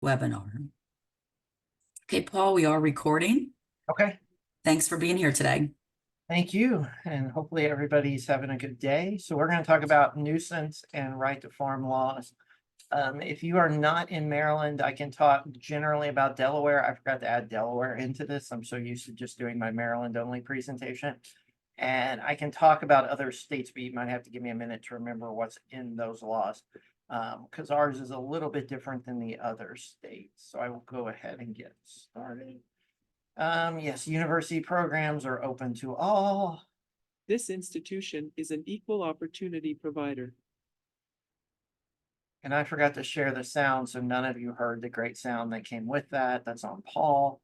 webinar. Okay, Paul, we are recording. Okay, Thanks for being here today. thank you. And hopefully everybody's having a good day. So we're going to talk about nuisance and right to farm laws. If you are not in Maryland, I can talk generally about Delaware. I forgot to add Delaware into this. I'm so used to just doing my Maryland only presentation. And I can talk about other states, but you might have to give me a minute to remember what's in those laws. Because ours is a little bit different than the other states. So I will go ahead and get started. Yes, university programs are open to all. This institution is an equal opportunity provider. And I forgot to share the sound, so none of you heard the great sound that came with that. That's on Paul.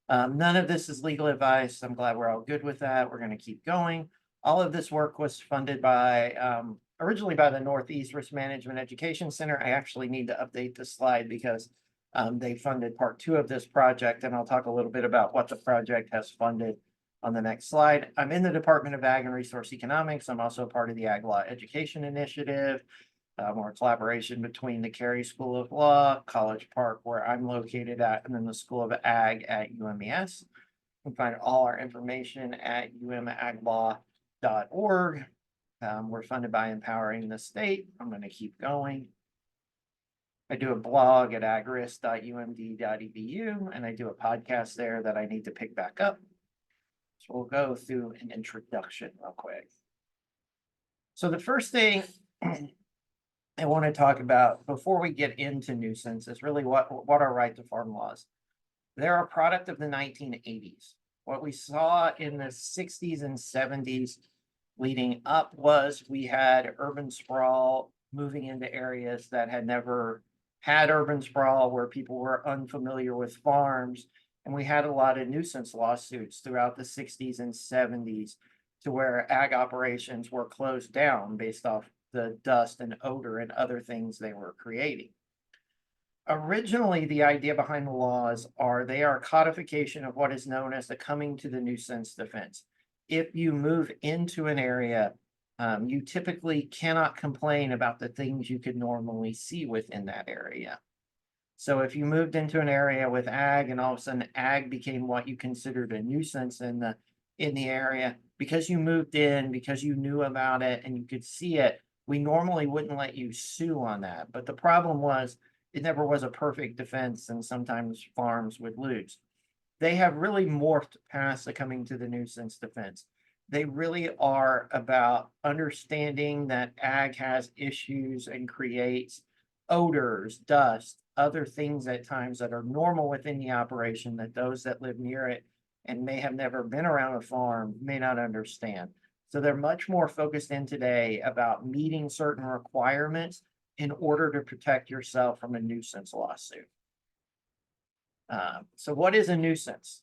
None of this is legal advice. I'm glad we're all good with that. We're going to keep going. All of this work was funded by, originally by the Northeast Risk Management Education Center. I actually need to update this slide because they funded part 2 of this project, and I'll talk a little bit about what the project has funded on the next slide. I'm in the Department of Ag and Resource Economics. I'm also part of the Ag Law Education Initiative, more collaboration between the Cary School of Law, College Park, where I'm located at, and then the School of Ag at UMES. You can find all our information at umaglaw.org. We're funded by Empowering the State. I'm going to keep going. I do a blog at agris.umd.edu, and I do a podcast there that I need to pick back up. So we'll go through an introduction real quick. So the first thing I want to talk about before we get into nuisance is really what are right to farm laws. They're a product of the 1980s. What we saw in the 60s and 70s leading up was we had urban sprawl moving into areas that had never had urban sprawl, where people were unfamiliar with farms. And we had a lot of nuisance lawsuits throughout the 60s and 70s to where ag operations were closed down based off the dust and odor and other things they were creating. Originally, the idea behind the laws they are codification of what is known as the coming to the nuisance defense. If you move into an area, you typically cannot complain about the things you could normally see within that area. So if you moved into an area with ag and all of a sudden ag became what you considered a nuisance in the area, because you moved in, because you knew about it and you could see it, we normally wouldn't let you sue on that. But the problem was it never was a perfect defense, and sometimes farms would lose. They have really morphed past the coming to the nuisance defense. They really are about understanding that ag has issues and creates odors, dust, other things at times that are normal within the operation that those that live near it and may have never been around a farm may not understand. So they're much more focused in today about meeting certain requirements in order to protect yourself from a nuisance lawsuit. So what is a nuisance?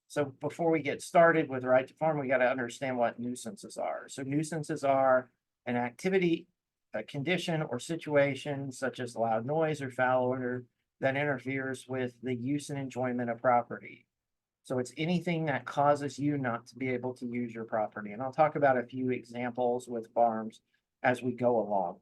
So before we get started with right to farm, we got to understand what nuisances are. So nuisances are an activity, a condition, or situation such as loud noise or foul odor that interferes with the use and enjoyment of property. So it's anything that causes you not to be able to use your property. And I'll talk about a few examples with farms as we go along.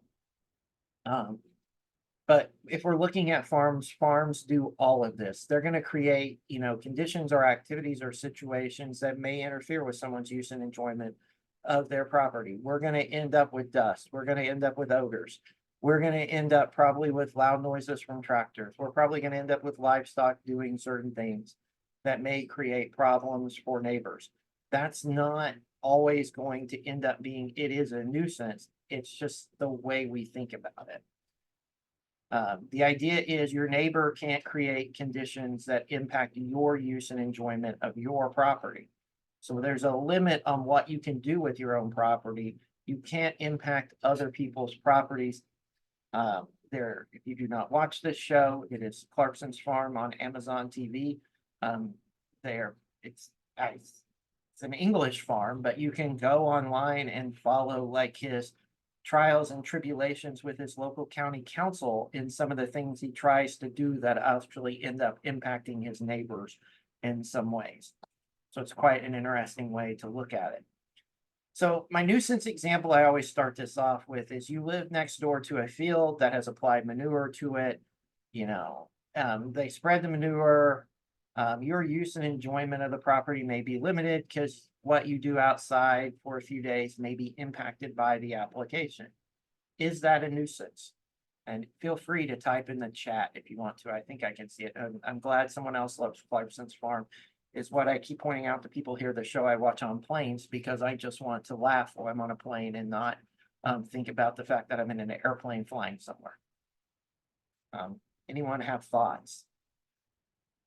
But if we're looking at farms do all of this. They're going to create, conditions or activities or situations that may interfere with someone's use and enjoyment of their property. We're going to end up with dust. We're going to end up with odors. We're going to end up probably with loud noises from tractors. We're probably going to end up with livestock doing certain things that may create problems for neighbors. That's not always going to end up being, it is a nuisance. It's just the way we think about it. The idea is your neighbor can't create conditions that impact your use and enjoyment of your property. So there's a limit on what you can do with your own property. You can't impact other people's properties. If you do not watch this show, it is Clarkson's Farm on Amazon TV. It's an English farm, but you can go online and follow like his trials and tribulations with his local county council in some of the things he tries to do that actually end up impacting his neighbors in some ways. So it's quite an interesting way to look at it. So my nuisance example I always start this off with is you live next door to a field that has applied manure to it. They spread the manure. Your use and enjoyment of the property may be limited because what you do outside for a few days may be impacted by the application. Is that a nuisance? And feel free to type in the chat if you want to. I think I can see it. I'm glad someone else loves Clarkson's Farm. Is what I keep pointing out to people here, the show I watch on planes, because I just want to laugh while I'm on a plane and not think about the fact that I'm in an airplane flying somewhere. Anyone have thoughts?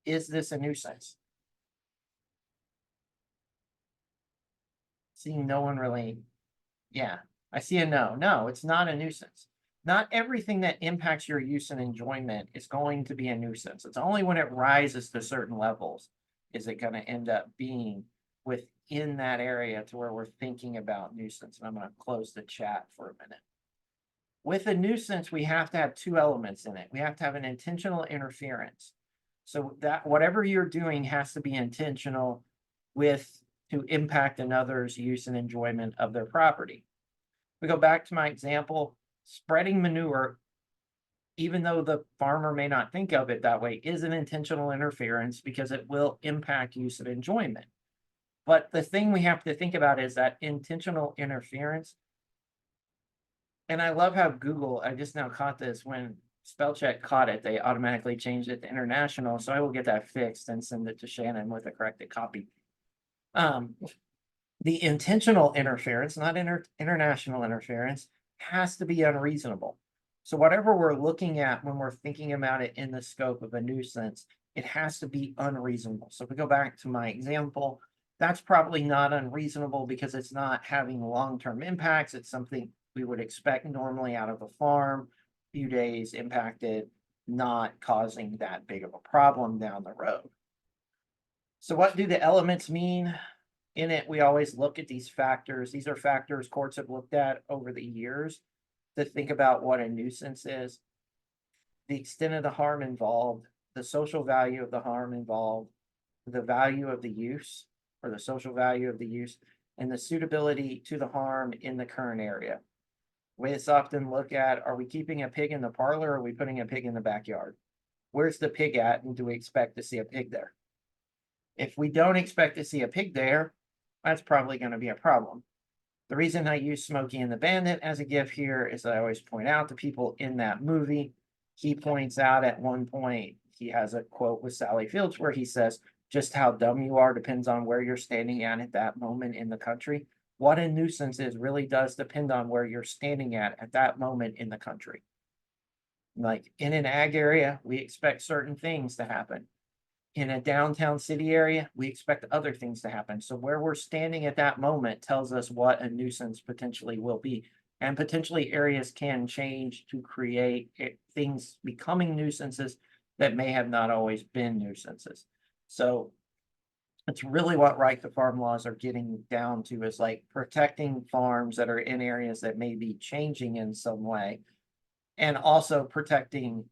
Is this a nuisance? Seeing no one really, yeah, I see a no. No, it's not a nuisance. Not everything that impacts your use and enjoyment is going to be a nuisance. It's only when it rises to certain levels is it going to end up being within that area to where we're thinking about nuisance. And I'm going to close the chat for a minute. With a nuisance, we have to have two elements in it. We have to have an intentional interference. So that whatever you're doing has to be intentional to impact another's use and enjoyment of their property. We go back to my example, spreading manure, even though the farmer may not think of it that way, is an intentional interference because it will impact use and enjoyment. But the thing we have to think about is that intentional interference. And I love how Google, I just now caught this when spell check caught it, they automatically changed it to international. So I will get that fixed and send it to Shannon with a corrected copy. The intentional interference, not international interference, has to be unreasonable. So whatever we're looking at when we're thinking about it in the scope of a nuisance, it has to be unreasonable. So if we go back to my example, that's probably not unreasonable because it's not having long-term impacts. It's something we would expect normally out of a farm, few days impacted, not causing that big of a problem down the road. So what do the elements mean? In it, we always look at these factors. These are factors courts have looked at over the years to think about what a nuisance is, the extent of the harm involved, the social value of the harm involved, the value of the use or the social value of the use, and the suitability to the harm in the current area. We often look at, are we keeping a pig in the parlor or are we putting a pig in the backyard? Where's the pig at and do we expect to see a pig there? If we don't expect to see a pig there, that's probably going to be a problem. The reason I use Smokey and the Bandit as a GIF here is I always point out to people in that movie, he points out at one point, he has a quote with Sally Fields where he says, just how dumb you are depends on where you're standing at that moment in the country. What a nuisance is really does depend on where you're standing at that moment in the country. Like in an ag area, we expect certain things to happen. In a downtown city area, we expect other things to happen. So where we're standing at that moment tells us what a nuisance potentially will be. And potentially areas can change to create things becoming nuisances that may have not always been nuisances. So it's really what right to farm laws are getting down to is like protecting farms that are in areas that may be changing in some way. And also protecting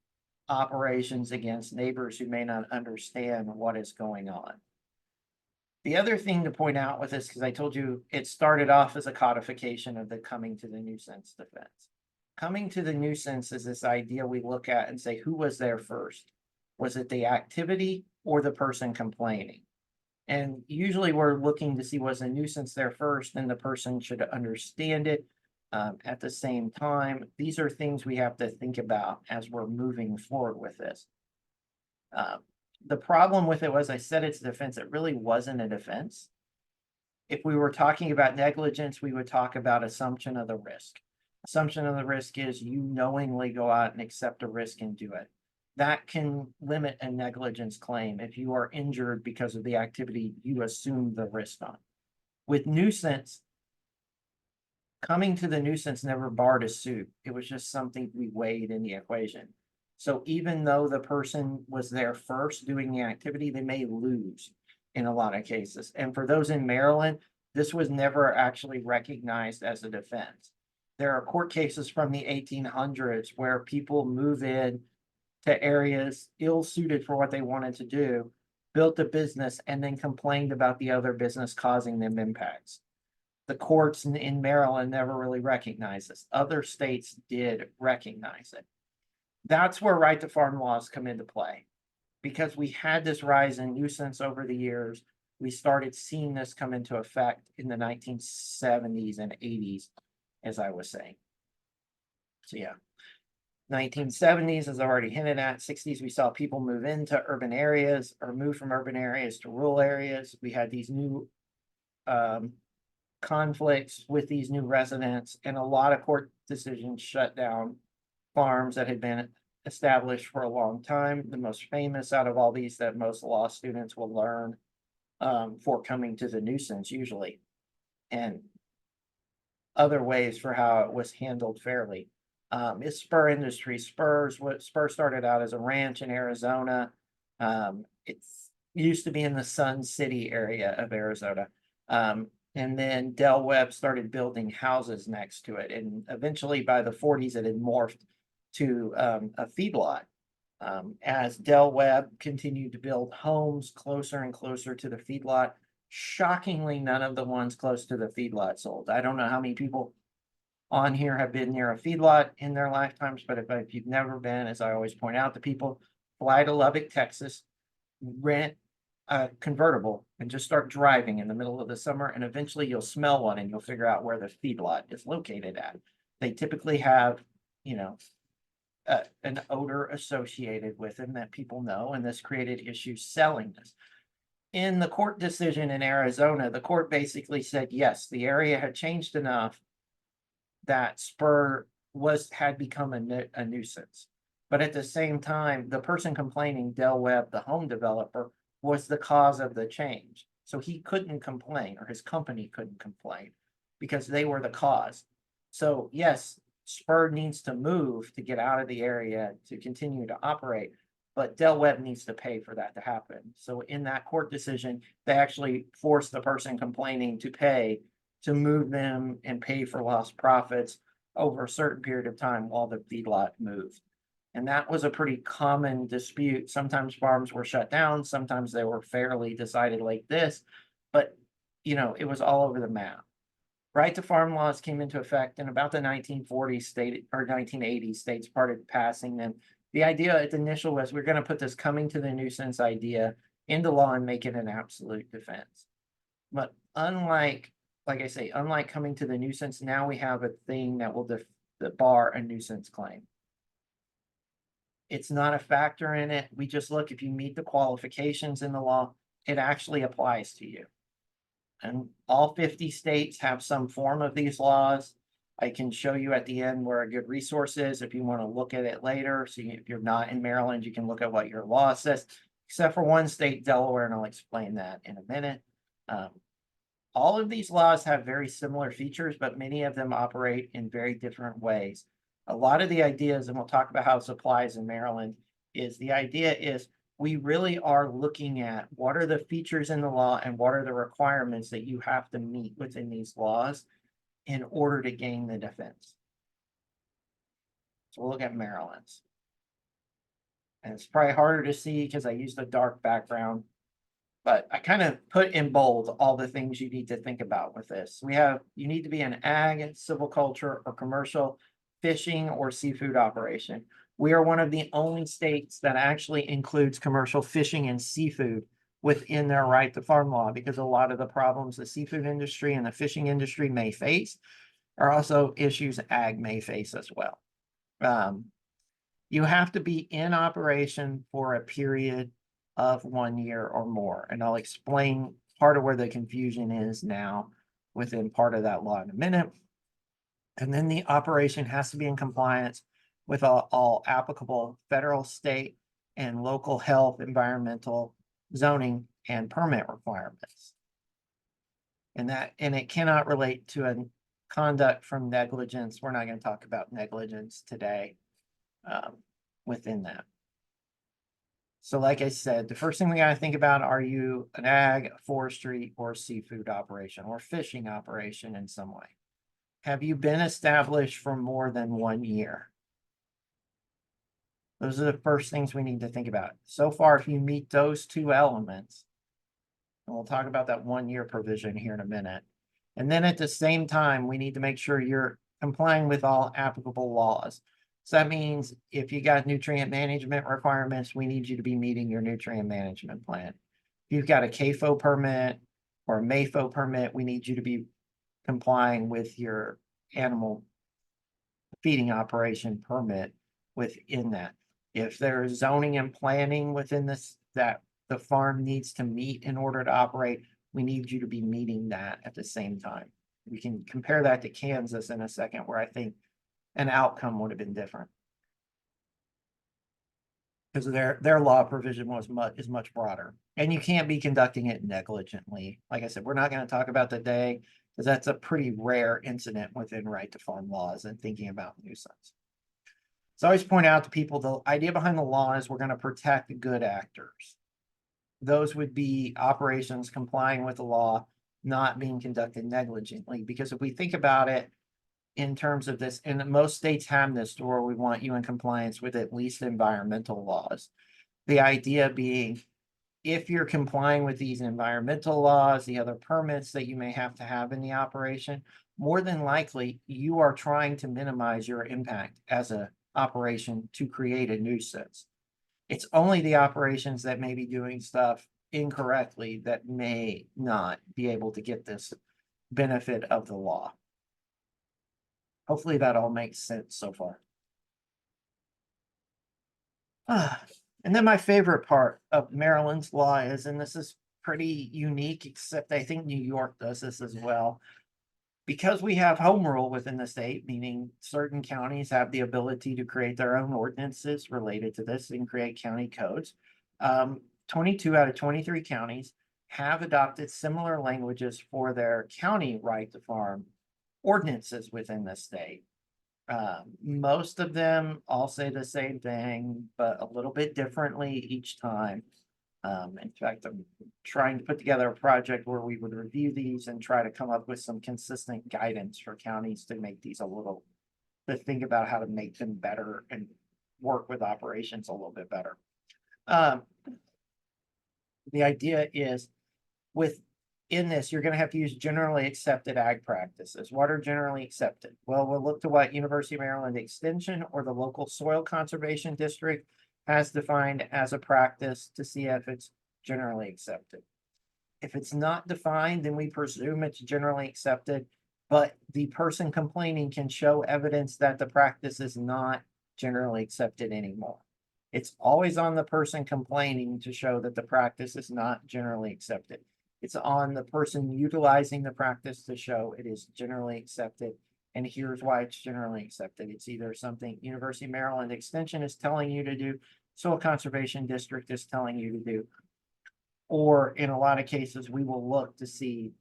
operations against neighbors who may not understand what is going on. The other thing to point out with this, because I told you it started off as a codification of the coming to the nuisance defense. Coming to the nuisance is this idea we look at and say, who was there first? Was it the activity or the person complaining? And usually we're looking to see was a nuisance there first, and the person should understand it. At the same time, these are things we have to think about as we're moving forward with this. The problem with it was I said it's a defense. It really wasn't a defense. If we were talking about negligence, we would talk about assumption of the risk. Assumption of the risk is you knowingly go out and accept a risk and do it. That can limit a negligence claim if you are injured because of the activity you assume the risk on. With nuisance, coming to the nuisance never barred a suit. It was just something we weighed in the equation. So even though the person was there first doing the activity, they may lose in a lot of cases. And for those in Maryland, this was never actually recognized as a defense. There are court cases from the 1800s where people move in to areas ill-suited for what they wanted to do, built a business, and then complained about the other business causing them impacts. The courts in Maryland never really recognized this. Other states did recognize it. That's where right to farm laws come into play. Because we had this rise in nuisance over the years, we started seeing this come into effect in the 1970s and 80s, as I was saying. So yeah, 1970s, as I already hinted at, 60s, we saw people move into urban areas or move from urban areas to rural areas. We had these new conflicts with these new residents, and a lot of court decisions shut down farms that had been established for a long time. The most famous out of all these that most law students will learn for coming to the nuisance usually, and other ways for how it was handled fairly. Is Spur Industries. Spur started out as a ranch in Arizona. It's used to be in the Sun City area of Arizona. And then Del Webb started building houses next to it. And eventually by the 40s, it had morphed to a feedlot. As Del Webb continued to build homes closer and closer to the feedlot, shockingly, none of the ones close to the feedlot sold. I don't know how many people on here have been near a feedlot in their lifetimes, but if you've never been, as I always point out to people, fly to Lubbock, Texas, rent a convertible and just start driving in the middle of the summer, and eventually you'll smell one and you'll figure out where the feedlot is located at. They typically have, you know, an odor associated with them that people know, and this created issues selling this. In the court decision in Arizona, the court basically said, yes, the area had changed enough that Spur had become a nuisance. But at the same time, the person complaining, Del Webb, the home developer, was the cause of the change. So he couldn't complain, or his company couldn't complain, because they were the cause. So yes, Spur needs to move to get out of the area to continue to operate, but Del Webb needs to pay for that to happen. So in that court decision, they actually forced the person complaining to pay to move them and pay for lost profits over a certain period of time while the feedlot moved. And that was a pretty common dispute. Sometimes farms were shut down, sometimes they were fairly decided like this, but you know, it was all over the map. Right to farm laws came into effect in about the 1940s state or 1980s, states started passing them. The idea at the initial was we're going to put this coming to the nuisance idea into law and make it an absolute defense. But unlike I say, unlike coming to the nuisance, now we have a thing that will bar a nuisance claim. It's not a factor in it. We just look, if you meet the qualifications in the law, it actually applies to you. And all 50 states have some form of these laws. I can show you at the end where a good resource is if you want to look at it later. So if you're not in Maryland, you can look at what your law says, except for one state, Delaware, and I'll explain that in a minute. All of these laws have very similar features, but many of them operate in very different ways. A lot of the ideas, and we'll talk about how this applies in Maryland, is the idea is we really are looking at what are the features in the law and what are the requirements that you have to meet within these laws in order to gain the defense. So we'll look at Maryland's. And it's probably harder to see because I used a dark background. But I kind of put in bold all the things you need to think about with this. You need to be an ag, silviculture, or commercial fishing or seafood operation. We are one of the only states that actually includes commercial fishing and seafood within their right to farm law, because a lot of the problems the seafood industry and the fishing industry may face are also issues ag may face as well. You have to be in operation for a period of 1 year or more. And I'll explain part of where the confusion is now within part of that law in a minute. And then the operation has to be in compliance with all applicable federal, state, and local health, environmental, zoning, and permit requirements. And it cannot relate to a conduct from negligence. We're not going to talk about negligence today within that. So like I said, the first thing we got to think about, are you an ag, forestry, or seafood operation, or fishing operation in some way? Have you been established for more than 1 year? Those are the first things we need to think about. So far, if you meet those two elements, and we'll talk about that 1 year provision here in a minute. And then at the same time, we need to make sure you're complying with all applicable laws. So that means if you got nutrient management requirements, we need you to be meeting your nutrient management plan. If you've got a CAFO permit or a MAFO permit, we need you to be complying with your animal feeding operation permit within that. If there's zoning and planning within this, that the farm needs to meet in order to operate, we need you to be meeting that at the same time. We can compare that to Kansas in a second, where I think an outcome would have been different. Because their law provision is much broader, and you can't be conducting it negligently. Like I said, we're not going to talk about the day, because that's a pretty rare incident within right to farm laws and thinking about nuisance. So I always point out to people, the idea behind the law is we're going to protect good actors. Those would be operations complying with the law, not being conducted negligently. Because if we think about it in terms of this, and most states have this, to where we want you in compliance with at least environmental laws. The idea being, if you're complying with these environmental laws, the other permits that you may have to have in the operation, more than likely you are trying to minimize your impact as a operation to create a nuisance. It's only the operations that may be doing stuff incorrectly that may not be able to get this benefit of the law. Hopefully that all makes sense so far. And then my favorite part of Maryland's law is, and this is pretty unique, except I think New York does this as well. Because we have home rule within the state, meaning certain counties have the ability to create their own ordinances related to this and create county codes. 22 out of 23 counties have adopted similar languages for their county right to farm ordinances within the state. Most of them all say the same thing, but a little bit differently each time. In fact, I'm trying to put together a project where we would review these and try to come up with some consistent guidance for counties to make these to think about how to make them better and work with operations a little bit better. The idea is, within this, you're going to have to use generally accepted ag practices. What are generally accepted? Well, we'll look to what University of Maryland Extension or the local soil conservation district has defined as a practice to see if it's generally accepted. If it's not defined, then we presume it's generally accepted, but the person complaining can show evidence that the practice is not generally accepted anymore. It's always on the person complaining to show that the practice is not generally accepted. It's on the person utilizing the practice to show it is generally accepted. And here's why it's generally accepted. It's either something University of Maryland Extension is telling you to do, Soil Conservation District is telling you to do, or in a lot of cases, we will look to see,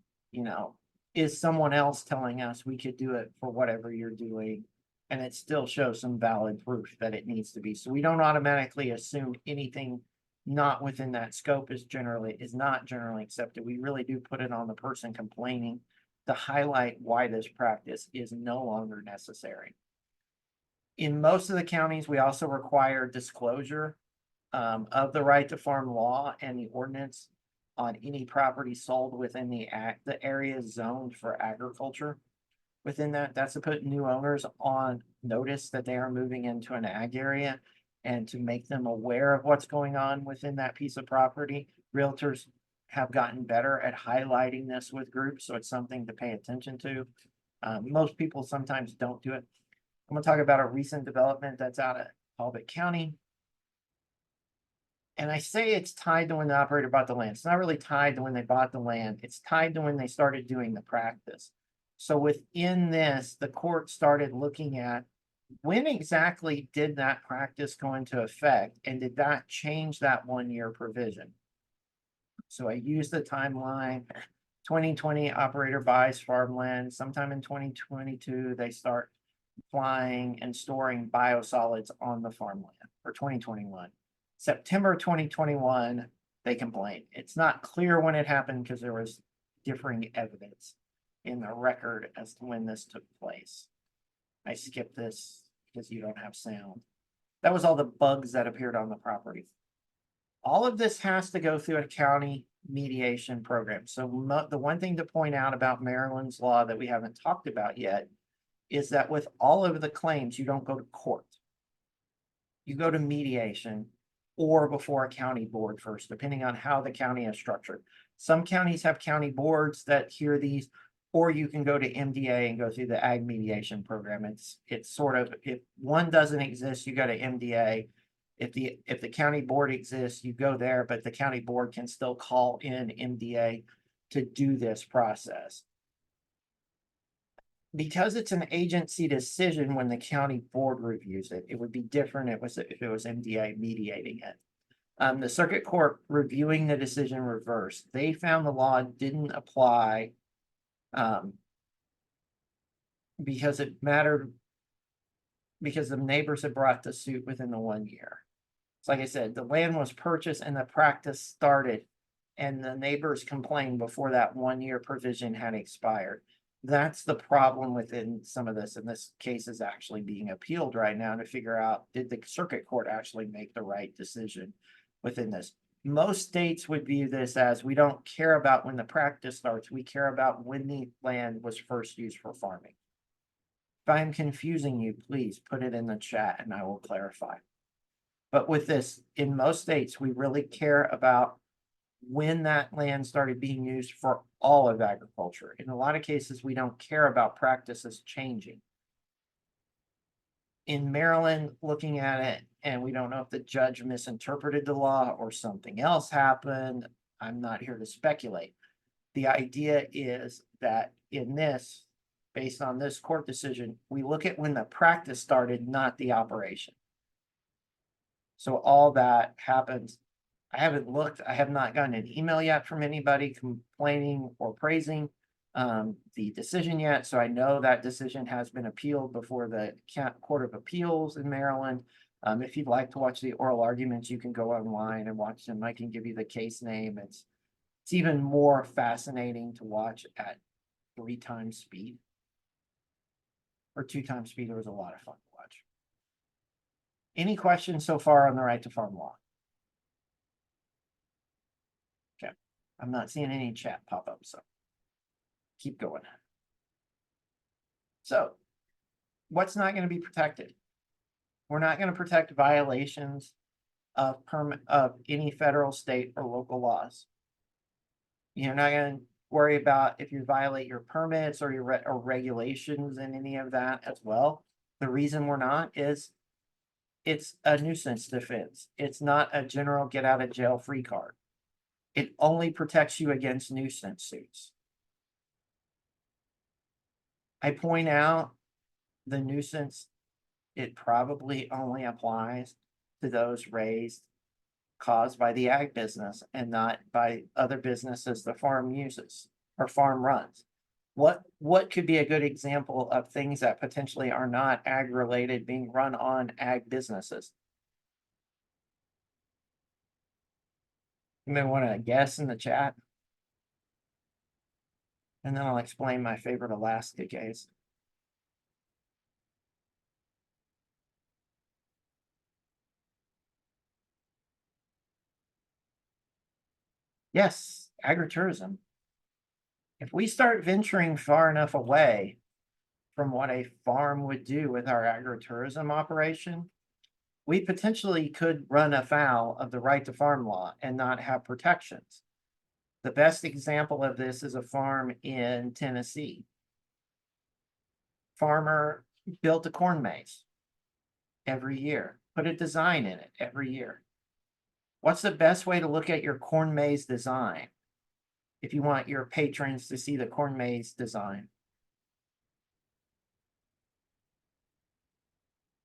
is someone else telling us we could do it for whatever you're doing, and it still shows some valid proof that it needs to be. So we don't automatically assume anything not within that scope is not generally accepted. We really do put it on the person complaining to highlight why this practice is no longer necessary. In most of the counties, we also require disclosure of the right to farm law and the ordinance on any property sold within the area zoned for agriculture. Within that's to put new owners on notice that they are moving into an ag area and to make them aware of what's going on within that piece of property. Realtors have gotten better at highlighting this with groups, so it's something to pay attention to. Most people sometimes don't do it. I'm going to talk about a recent development that's out of Talbot County. And I say it's tied to when the operator bought the land. It's not really tied to when they bought the land. It's tied to when they started doing the practice. So within this, the court started looking at when exactly did that practice go into effect, and did that change that 1 year provision? So I used the timeline. 2020 operator buys farmland. Sometime in 2022, they start applying and storing biosolids on the farmland, or 2021. September 2021, they complained. It's not clear when it happened because there was differing evidence in the record as to when this took place. I skipped this because you don't have sound. That was all the bugs that appeared on the property. All of this has to go through a county mediation program. So the one thing to point out about Maryland's law that we haven't talked about yet is that with all of the claims, you don't go to court. you go to mediation or before a county board first, depending on how the county is structured. Some counties have county boards that hear these, or you can go to MDA and go through the ag mediation program. It's sort of, if one doesn't exist, you go to MDA. If the county board exists, you go there, but the county board can still call in MDA to do this process. Because it's an agency decision when the county board reviews it, it would be different if it was MDA mediating it. The circuit court reviewing the decision reversed. They found the law didn't apply because it mattered because the neighbors had brought the suit within the 1 year. So like I said, the land was purchased and the practice started, and the neighbors complained before that 1 year provision had expired. That's the problem within some of this, and this case is actually being appealed right now to figure out, did the circuit court actually make the right decision within this? Most states would view this as, we don't care about when the practice starts, we care about when the land was first used for farming. If I'm confusing you, please put it in the chat and I will clarify. But with this, in most states, we really care about when that land started being used for all of agriculture. In a lot of cases, we don't care about practices changing. In Maryland, looking at it, and we don't know if the judge misinterpreted the law or something else happened. I'm not here to speculate. The idea is that in this, based on this court decision, we look at when the practice started, not the operation. So all that happens. I haven't looked, I have not gotten an email yet from anybody complaining or praising the decision yet. So I know that decision has been appealed before the Court of Appeals in Maryland. If you'd like to watch the oral arguments, you can go online and watch them. I can give you the case name. It's even more fascinating to watch at 3 times speed. Or 2 times speed. It was a lot of fun to watch. Any questions so far on the right to farm law? Okay, I'm not seeing any chat pop up, so keep going. So what's not going to be protected? We're not going to protect violations of any federal, state, or local laws. You're not going to worry about if you violate your permits or your regulations and any of that as well. The reason we're not is it's a nuisance defense. It's not a general get out of jail free card. It only protects you against nuisance suits. I point out the nuisance, it probably only applies to those caused by the ag business and not by other businesses the farm uses or farm runs. What could be a good example of things that potentially are not ag related being run on ag businesses? You may want to guess in the chat. And then I'll explain my favorite Alaska case. Yes, agritourism. If we start venturing far enough away from what a farm would do with our agritourism operation, we potentially could run afoul of the right to farm law and not have protections. The best example of this is a farm in Tennessee. Farmer built a corn maze every year, put a design in it every year. What's the best way to look at your corn maze design if you want your patrons to see the corn maze design?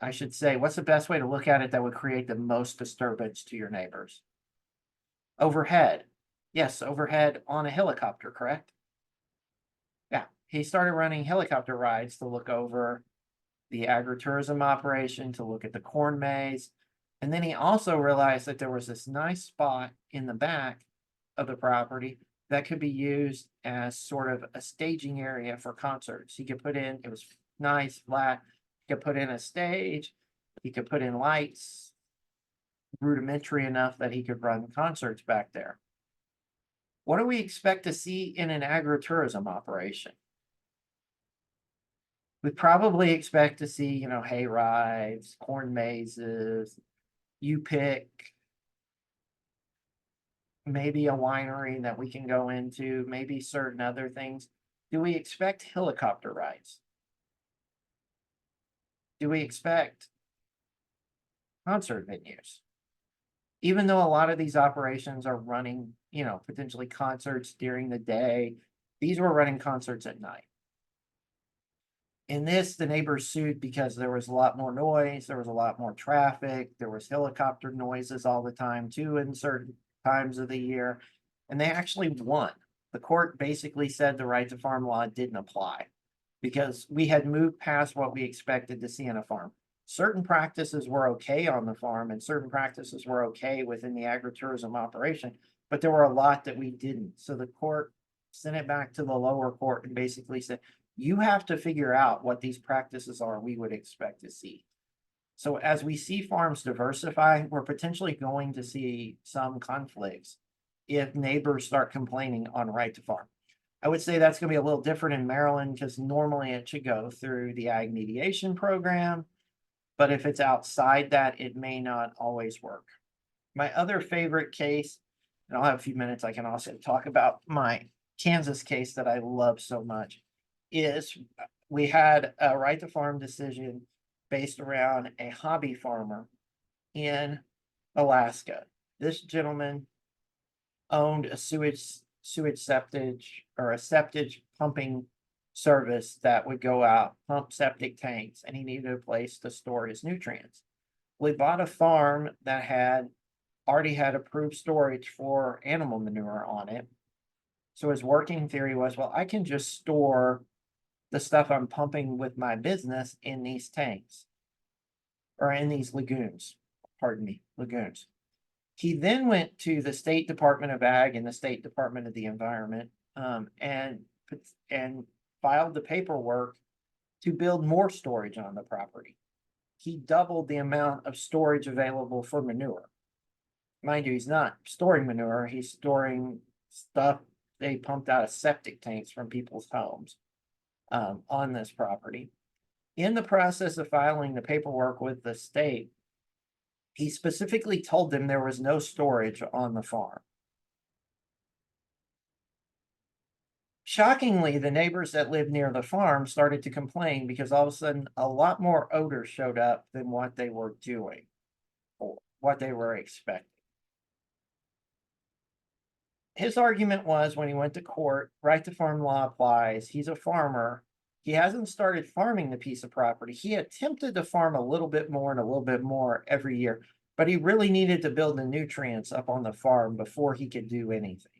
I should say, what's the best way to look at it that would create the most disturbance to your neighbors? Overhead. Yes, overhead on a helicopter, correct? Yeah, he started running helicopter rides to look over the agritourism operation, to look at the corn maze. And then he also realized that there was this nice spot in the back of the property that could be used as sort of a staging area for concerts. He could put in, it was nice, flat, he could put in a stage, he could put in lights, rudimentary enough that he could run concerts back there. What do we expect to see in an agritourism operation? We probably expect to see, hay rides, corn mazes, you pick maybe a winery that we can go into, maybe certain other things. Do we expect helicopter rides? Do we expect concert venues? Even though a lot of these operations are running, potentially concerts during the day, these were running concerts at night. In this, the neighbors sued because there was a lot more noise, there was a lot more traffic, there was helicopter noises all the time too in certain times of the year, and they actually won. The court basically said the right to farm law didn't apply because we had moved past what we expected to see on a farm. Certain practices were okay on the farm and certain practices were okay within the agritourism operation, but there were a lot that we didn't. So the court sent it back to the lower court and basically said, you have to figure out what these practices are we would expect to see. So as we see farms diversify, we're potentially going to see some conflicts if neighbors start complaining on right to farm. I would say that's going to be a little different in Maryland because normally it should go through the ag mediation program. But if it's outside that, it may not always work. My other favorite case, and I'll have a few minutes, I can also talk about my Kansas case that I love so much, is we had a right to farm decision based around a hobby farmer in Alaska. This gentleman owned a sewage septic or a septic pumping service that would go out, pump septic tanks, and he needed a place to store his nutrients. We bought a farm that already had approved storage for animal manure on it. So his working theory was, well, I can just store the stuff I'm pumping with my business in these tanks or in these lagoons. Lagoons. He then went to the State Department of Ag and the State Department of the Environment and filed the paperwork to build more storage on the property. He doubled the amount of storage available for manure. Mind you, he's not storing manure, he's storing stuff they pumped out of septic tanks from people's homes on this property. In the process of filing the paperwork with the state, he specifically told them there was no storage on the farm. Shockingly, the neighbors that lived near the farm started to complain because all of a sudden a lot more odor showed up than what they were doing or what they were expecting. His argument was when he went to court, right to farm law applies. He's a farmer. He hasn't started farming the piece of property. He attempted to farm a little bit more and a little bit more every year, but he really needed to build the nutrients up on the farm before he could do anything.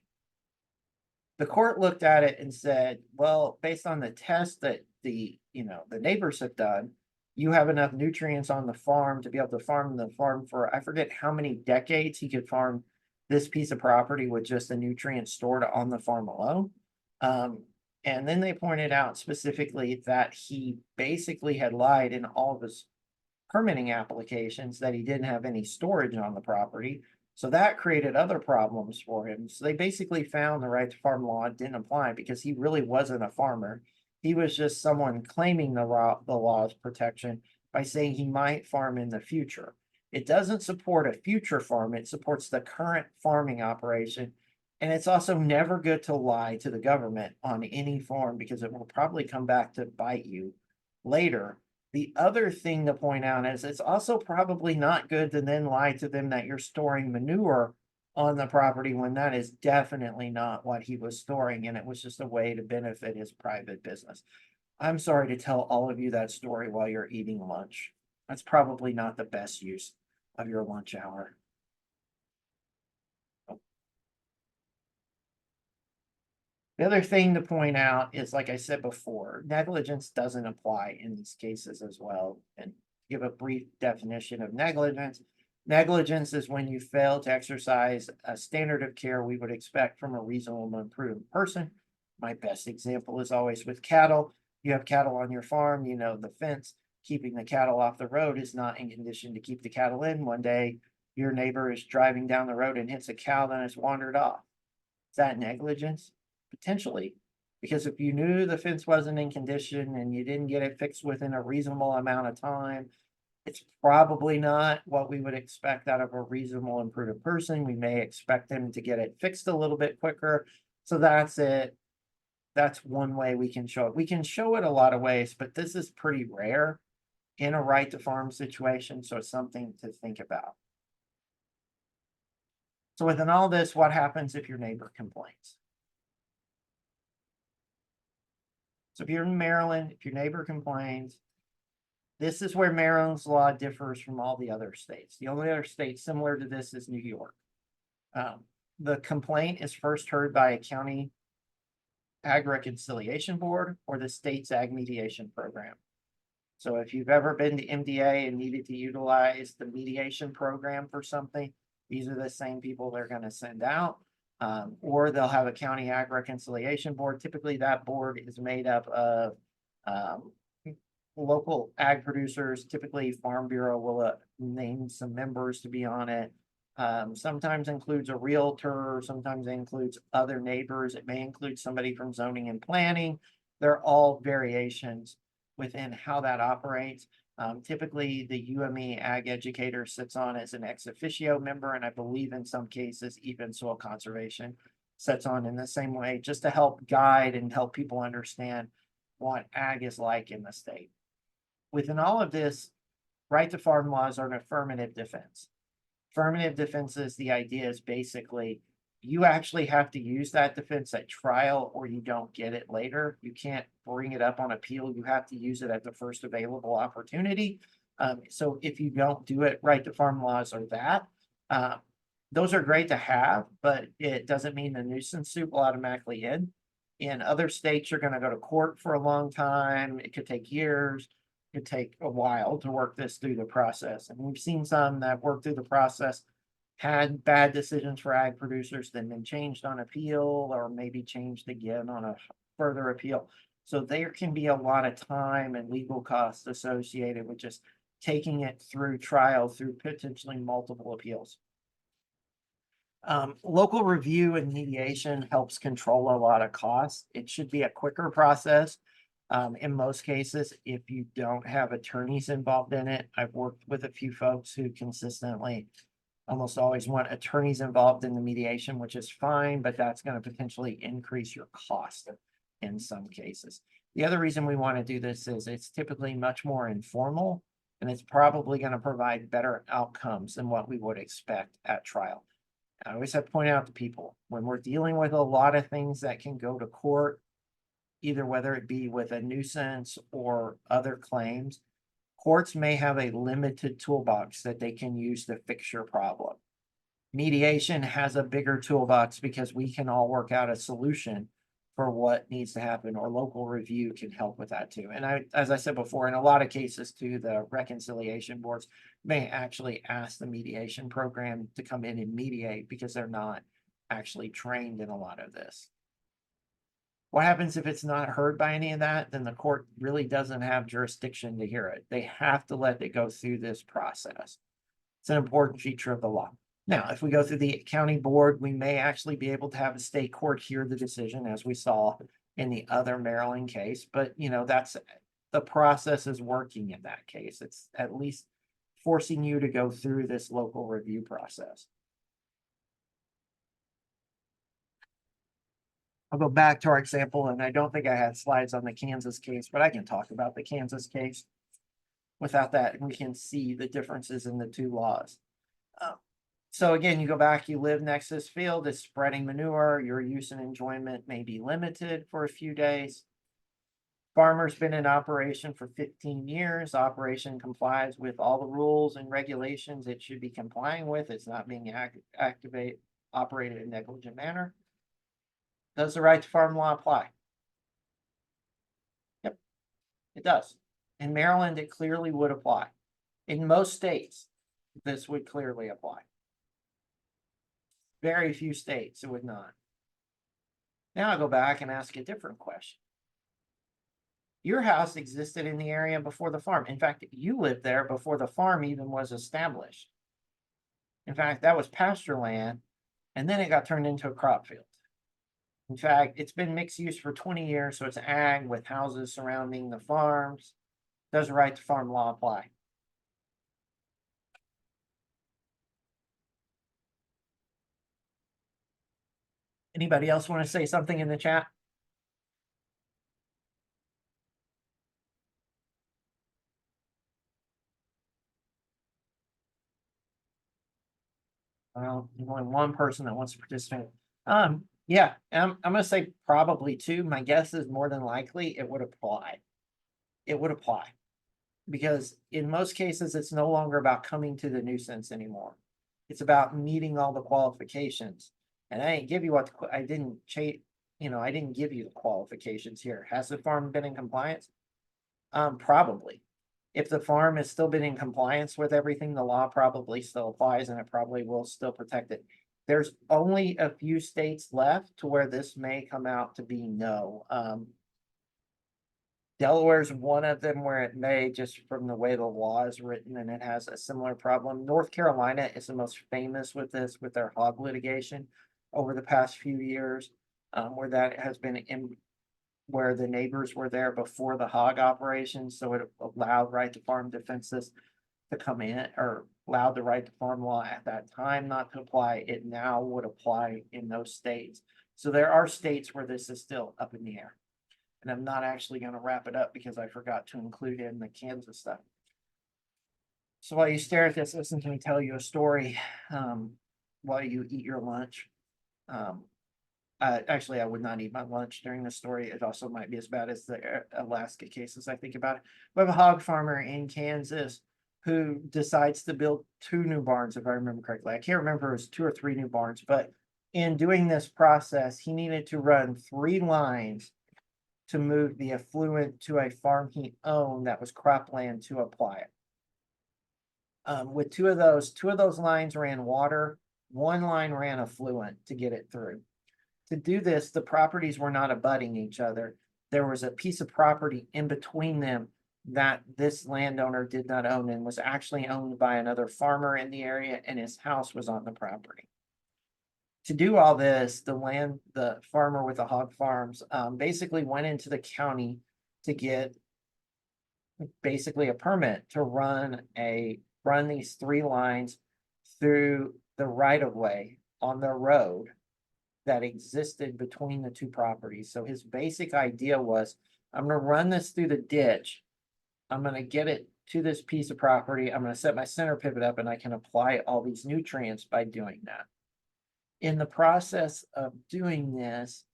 The court looked at it and said, well, based on the test that the neighbors have done, you have enough nutrients on the farm to be able to farm the farm for, I forget how many decades he could farm this piece of property with just the nutrients stored on the farm alone. And then they pointed out specifically that he basically had lied in all of his permitting applications that he didn't have any storage on the property. So that created other problems for him. So they basically found the right to farm law didn't apply because he really wasn't a farmer. He was just someone claiming the law's protection by saying he might farm in the future. It doesn't support a future farm. It supports the current farming operation. And it's also never good to lie to the government on any farm because it will probably come back to bite you later. The other thing to point out is it's also probably not good to then lie to them that you're storing manure on the property when that is definitely not what he was storing, and it was just a way to benefit his private business. I'm sorry to tell all of you that story while you're eating lunch. That's probably not the best use of your lunch hour. The other thing to point out is, like I said before, negligence doesn't apply in these cases as well. And give a brief definition of negligence. Negligence is when you fail to exercise a standard of care we would expect from a reasonable and prudent person. My best example is always with cattle. You have cattle on your farm, the fence keeping the cattle off the road is not in condition to keep the cattle in. One day, your neighbor is driving down the road and hits a cow, then it's wandered off. Is that negligence? Potentially, because if you knew the fence wasn't in condition and you didn't get it fixed within a reasonable amount of time, It's probably not what we would expect out of a reasonable and prudent person. We may expect them to get it fixed a little bit quicker. So that's it. That's one way we can show it. We can show it a lot of ways, but this is pretty rare in a right to farm situation. So it's something to think about. So within all this, what happens if your neighbor complains? So if you're in Maryland, if your neighbor complains, this is where Maryland's law differs from all the other states. The only other state similar to this is New York. The complaint is first heard by a county ag reconciliation board or the state's ag mediation program. So if you've ever been to MDA and needed to utilize the mediation program for something, these are the same people they're going to send out. Or they'll have a county ag reconciliation board. Typically that board is made up of local ag producers. Typically Farm Bureau will name some members to be on it. Sometimes includes a realtor, sometimes includes other neighbors. It may include somebody from zoning and planning. They're all variations within how that operates. Typically the UME ag educator sits on as an ex officio member, and I believe in some cases even soil conservation sits on in the same way, just to help guide and help people understand what ag is like in the state. Within all of this, right to farm laws are an affirmative defense. Affirmative defenses, the idea is basically you actually have to use that defense at trial or you don't get it later. You can't bring it up on appeal. You have to use it at the first available opportunity. So if you don't do it, right to farm laws are that. Those are great to have, but it doesn't mean the nuisance suit will automatically end. In other states, you're going to go to court for a long time. It could take years. It could take a while to work this through the process. And we've seen some that worked through the process, had bad decisions for ag producers, then been changed on appeal or maybe changed again on a further appeal. So there can be a lot of time and legal costs associated with just taking it through trial through potentially multiple appeals. Local review and mediation helps control a lot of costs. It should be a quicker process. In most cases, if you don't have attorneys involved in it, I've worked with a few folks who consistently almost always want attorneys involved in the mediation, which is fine, but that's going to potentially increase your cost in some cases. The other reason we want to do this is it's typically much more informal, and it's probably going to provide better outcomes than what we would expect at trial. I always have to point out to people, when we're dealing with a lot of things that can go to court, either whether it be with a nuisance or other claims, courts may have a limited toolbox that they can use to fix your problem. Mediation has a bigger toolbox because we can all work out a solution for what needs to happen, or local review can help with that too. And as I said before, in a lot of cases too, the reconciliation boards may actually ask the mediation program to come in and mediate because they're not actually trained in a lot of this. What happens if it's not heard by any of that? Then the court really doesn't have jurisdiction to hear it. They have to let it go through this process. It's an important feature of the law. Now, if we go through the county board, we may actually be able to have a state court hear the decision, as we saw in the other Maryland case. But, you know, that's the process is working in that case. It's at least forcing you to go through this local review process. I'll go back to our example, and I don't think I had slides on the Kansas case, but I can talk about the Kansas case. Without that, we can see the differences in the two laws. So again, you go back, you live next to this field, it's spreading manure, your use and enjoyment may be limited for a few days. Farmer's been in operation for 15 years. Operation complies with all the rules and regulations it should be complying with. It's not being operated in a negligent manner. Does the right to farm law apply? Yep, it does. In Maryland, it clearly would apply. In most states, this would clearly apply. Very few states it would not. Now I go back and ask a different question. Your house existed in the area before the farm. In fact, you lived there before the farm even was established. In fact, that was pasture land, and then it got turned into a crop field. In fact, it's been mixed use for 20 years, so it's ag with houses surrounding the farms. Does the right to farm law apply? Anybody else want to say something in the chat? Well, only one person that wants to participate. Yeah, I'm gonna say probably two. My guess is more than likely it would apply. It would apply. Because in most cases, it's no longer about coming to the nuisance anymore. It's about meeting all the qualifications. And I didn't give you what, I didn't I didn't give you the qualifications here. Has the farm been in compliance? Probably. If the farm has still been in compliance with everything, the law probably still applies and it probably will still protect it. There's only a few states left to where this may come out to be no. Delaware's one of them where it may, just from the way the law is written, and it has a similar problem. North Carolina is the most famous with this, with their hog litigation over the past few years, where that has been in, where the neighbors were there before the hog operation, so it allowed right to farm defenses to come in, or allowed the right to farm law at that time not to apply. It now would apply in those states. So there are states where this is still up in the air. And I'm not actually gonna wrap it up because I forgot to include in the Kansas stuff. So while you stare at this, listen to me tell you a story, while you eat your lunch. Actually, I would not eat my lunch during this story. It also might be as bad as the Alaska cases I think about it. We have a hog farmer in Kansas who decides to build 2 new barns, if I remember correctly. I can't remember if it was 2 or 3 new barns, but in doing this process, he needed to run 3 lines to move the effluent to a farm he owned that was cropland to apply it. With two of those lines ran water, 1 line ran effluent to get it through. To do this, the properties were not abutting each other. There was a piece of property in between them that this landowner did not own and was actually owned by another farmer in the area, and his house was on the property. To do all this, the farmer with the hog farms, basically went into the county to get basically a permit to run these 3 lines through the right of way on the road that existed between the 2 properties. So his basic idea was, I'm gonna run this through the ditch. I'm gonna get it to this piece of property. I'm gonna set my center pivot up and I can apply all these nutrients by doing that. In the process of doing this,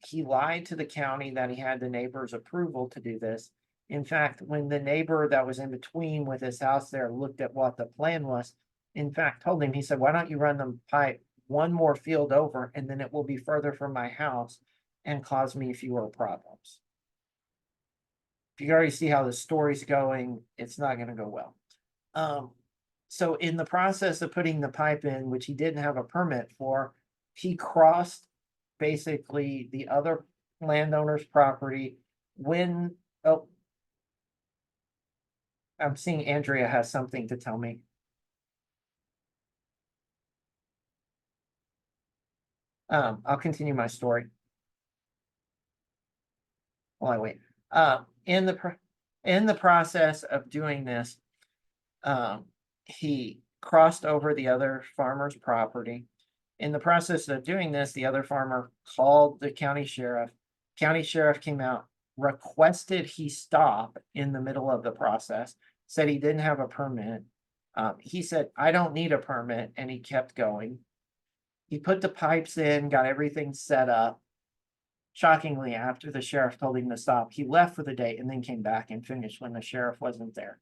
he lied to the county that he had the neighbor's approval to do this. In fact, when the neighbor that was in between with his house there looked at what the plan was, in fact, told him, he said, why don't you run the pipe 1 more field over and then it will be further from my house and cause me fewer problems. If you already see how the story's going, it's not gonna go well. So in the process of putting the pipe in, which he didn't have a permit for, he crossed basically the other landowner's property when, oh. I'm seeing Andrea has something to tell me. I'll continue my story. While I wait. In the process of doing this, he crossed over the other farmer's property. In the process of doing this, the other farmer called the county sheriff. County sheriff came out, requested he stop in the middle of the process, said he didn't have a permit. He said, I don't need a permit, and he kept going. He put the pipes in, got everything set up. Shockingly, after the sheriff told him to stop, he left for the day and then came back and finished when the sheriff wasn't there.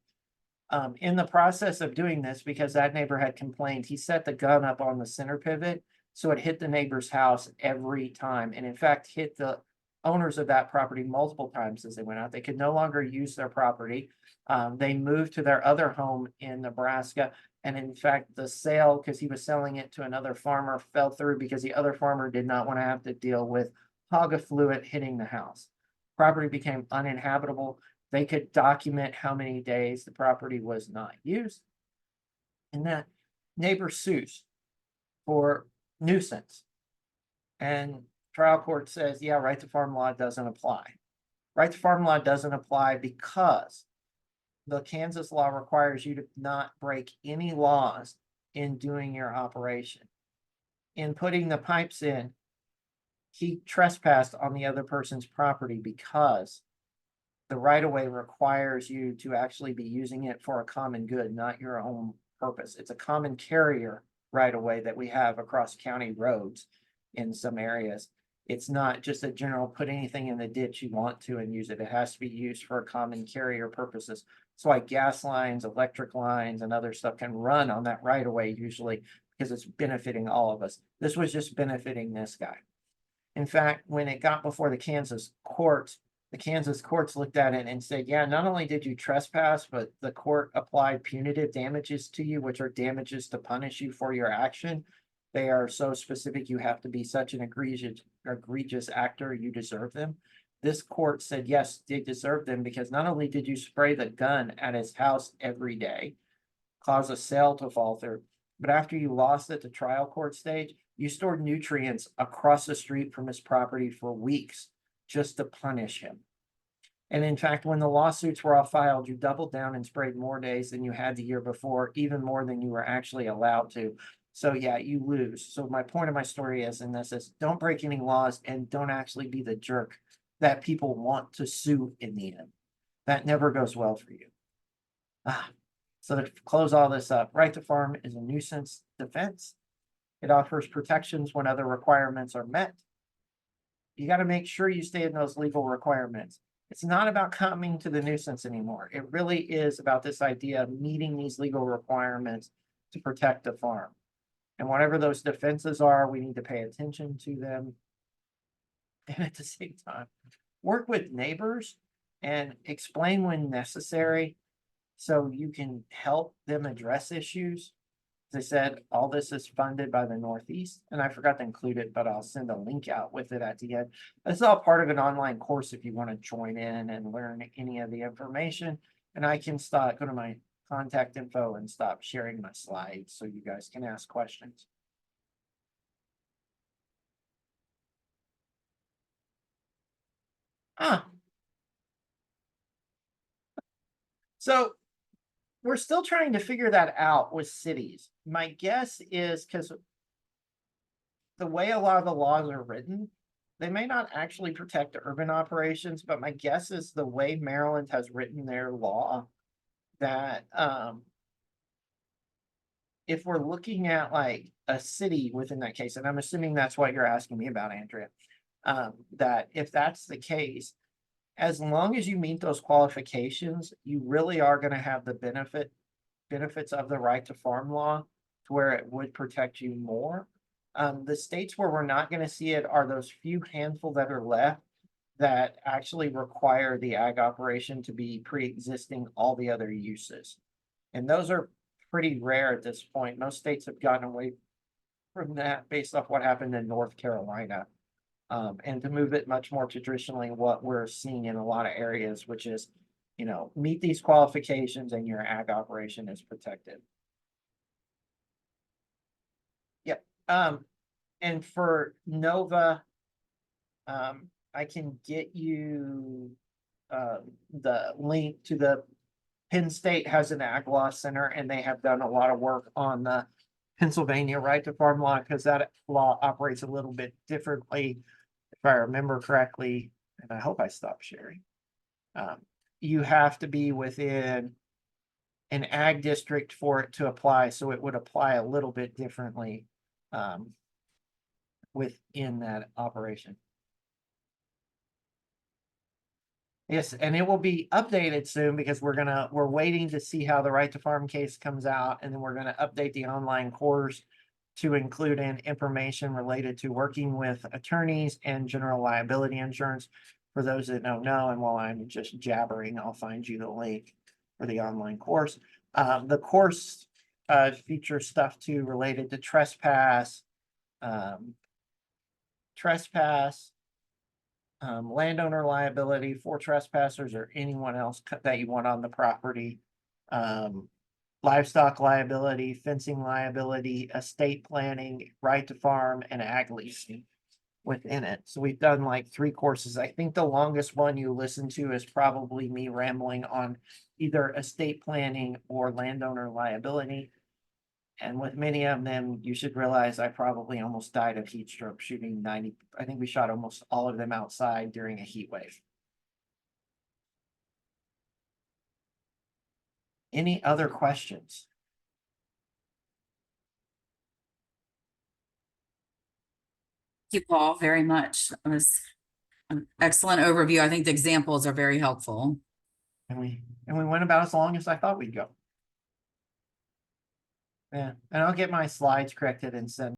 In the process of doing this, because that neighbor had complained, he set the gun up on the center pivot, so it hit the neighbor's house every time, and in fact, hit the owners of that property multiple times as they went out. They could no longer use their property. They moved to their other home in Nebraska, and in fact, the sale, because he was selling it to another farmer, fell through because the other farmer did not want to have to deal with hog effluent hitting the house. Property became uninhabitable. They could document how many days the property was not used. And that neighbor sues for nuisance. And trial court says, yeah, right to farm law doesn't apply. Right to farm law doesn't apply because the Kansas law requires you to not break any laws in doing your operation. In putting the pipes in, he trespassed on the other person's property because the right of way requires you to actually be using it for a common good, not your own purpose. It's a common carrier right of way that we have across county roads in some areas. It's not just a general put anything in the ditch you want to and use it. It has to be used for common carrier purposes. That's why gas lines, electric lines, and other stuff can run on that right of way usually because it's benefiting all of us. This was just benefiting this guy. In fact, when it got before the Kansas courts looked at it and said, yeah, not only did you trespass, but the court applied punitive damages to you, which are damages to punish you for your action. They are so specific, you have to be such an egregious actor, you deserve them. This court said, yes, they deserve them because not only did you spray the gun at his house every day, cause a cell to fall through, but after you lost at the trial court stage, you stored nutrients across the street from his property for weeks just to punish him. And in fact, when the lawsuits were all filed, you doubled down and sprayed more days than you had the year before, even more than you were actually allowed to. So yeah, you lose. So my point of my story is, and this is, don't break any laws and don't actually be the jerk that people want to sue in the end. That never goes well for you. So to close all this up, right to farm is a nuisance defense. It offers protections when other requirements are met. You got to make sure you stay in those legal requirements. It's not about coming to the nuisance anymore. It really is about this idea of meeting these legal requirements to protect the farm. And whatever those defenses are, we need to pay attention to them. And at the same time, work with neighbors and explain when necessary so you can help them address issues. As I said, all this is funded by the Northeast, and I forgot to include it, but I'll send a link out with it at the end. This is all part of an online course if you want to join in and learn any of the information. And I can go to my contact info and stop sharing my slides so you guys can ask questions. So we're still trying to figure that out with cities. My guess is because the way a lot of the laws are written, they may not actually protect urban operations, but my guess is the way Maryland has written their law that if we're looking at like a city within that case, and I'm assuming that's what you're asking me about, Andrea, that if that's the case, as long as you meet those qualifications, you really are going to have the benefits of the right to farm law to where it would protect you more. The states where we're not going to see it are those few handful that are left that actually require the ag operation to be pre-existing all the other uses. And those are pretty rare at this point. Most states have gotten away from that based off what happened in North Carolina. And to move it much more traditionally, what we're seeing in a lot of areas, which is, meet these qualifications and your ag operation is protected. Yep. And for Nova, I can get you the link to the Penn State has an ag law center, and they have done a lot of work on the Pennsylvania right to farm law because that law operates a little bit differently. If I remember correctly, and I hope I stopped sharing, you have to be within an ag district for it to apply, so it would apply a little bit differently within that operation. Yes, and it will be updated soon because we're waiting to see how the right to farm case comes out, and then we're gonna update the online course to include in information related to working with attorneys and general liability insurance. For those that don't know, and while I'm just jabbering, I'll find you the link for the online course. The course features stuff too related to trespass, landowner liability for trespassers or anyone else that you want on the property, livestock liability, fencing liability, estate planning, right to farm, and ag leasing within it. So we've done like 3 courses. I think the longest one you listen to is probably me rambling on either estate planning or landowner liability. And with many of them, you should realize I probably almost died of heat stroke shooting 90. I think we shot almost all of them outside during a heat wave. Any other questions? Thank you, Paul, very much. It was an excellent overview. I think the examples are very helpful. And we went about as long as I thought we'd go. Yeah, and I'll get my slides corrected and send